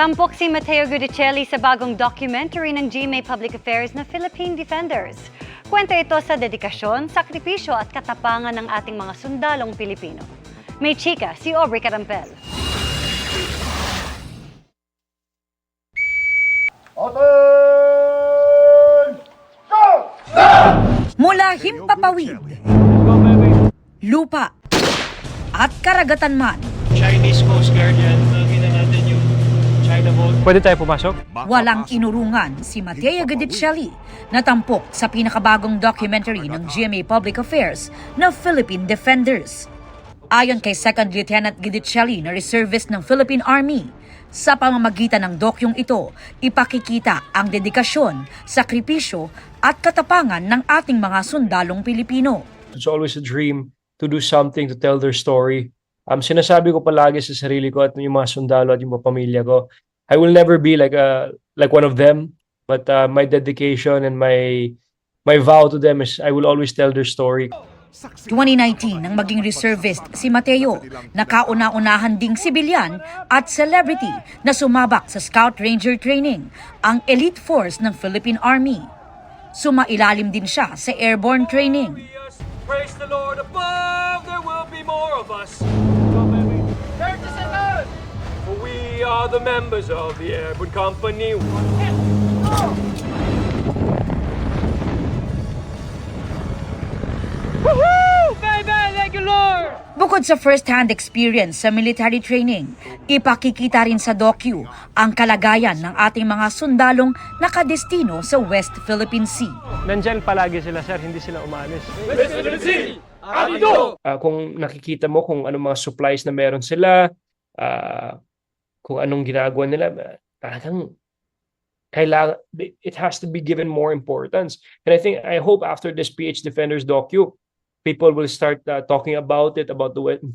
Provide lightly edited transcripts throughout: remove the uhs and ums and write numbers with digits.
Tampok si Matteo Guidicelli sa bagong documentary ng GMA Public Affairs na Philippine Defenders. Kwento ito sa dedikasyon, sakripisyo at katapangan ng ating mga sundalong Pilipino. May chika si Aubrey Carampel. Mula himpapawid, lupa, at karagatan man, Chinese Coast Guard yan. Nakita natin yung China boat. Pwede tayo pumasok? walang inurungan si Matteo Guidicelli na tampok sa pinakabagong documentary ng GMA Public Affairs na Philippine Defenders. Ayon kay Second Lieutenant Guidicelli na reservist ng Philippine Army, sa pamamagitan ng dokyong ito, ipakikita ang dedikasyon, sakripisyo at katapangan ng ating mga sundalong Pilipino. It's always a dream to do something to tell their story. Sinasabi ko palagi sa sarili ko at yung mga sundalo at yung mga pamilya ko, I will never be like one of them, but my dedication and my vow to them is I will always tell their story. 2019 nang maging reservist si Matteo, nakauna-unahan ding sibilyan at celebrity na sumabak sa Scout Ranger training, ang elite force ng Philippine Army. Sumailalim din siya sa airborne training. Praise the Lord above, there will be more of us. For we are the members of the Airborne Company. Woohoo! Baby, thank you, Lord! Bukod sa first-hand experience sa military training, ipakikita rin sa docu ang kalagayan ng ating mga sundalong nakadestino sa West Philippine Sea. Nandyan palagi sila, sir, hindi sila umalis. West Philippine Sea! Amido! Kung nakikita mo kung anong mga supplies na meron sila, kung anong ginagawa nila, talagang kailangan, it has to be given more importance. And I hope after this PH Defenders docu, people will start talking about it,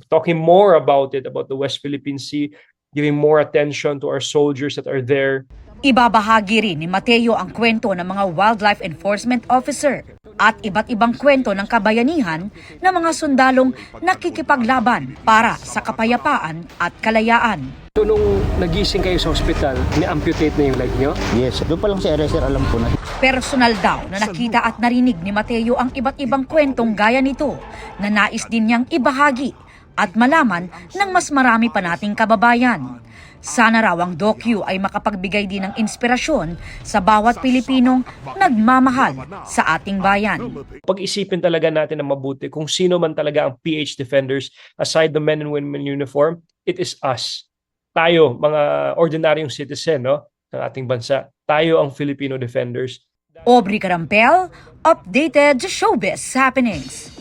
talking more about it, about the West Philippine Sea, giving more attention to our soldiers that are there. Ibabahagi rin ni Matteo ang kwento ng mga wildlife enforcement officer at iba't ibang kwento ng kabayanihan ng mga sundalong nakikipaglaban para sa kapayapaan at kalayaan. So nung nagising kayo sa ospital, ni-amputate na yung leg nyo? Yes, doon pa lang sa RSR alam ko na. Personal daw na nakita at narinig ni Matteo ang iba't ibang kwentong gaya nito na nais din niyang ibahagi at malaman ng mas marami pa nating kababayan. Sana raw ang docu ay makapagbigay din ng inspirasyon sa bawat Pilipinong nagmamahal sa ating bayan. Pag-isipin talaga natin na mabuti kung sino man talaga ang PH Defenders aside the men and women in uniform, it is us. Tayo, mga ordinaryong citizen ng ating bansa. Tayo ang Filipino Defenders. Aubrey Carampel, updated sa showbiz happenings.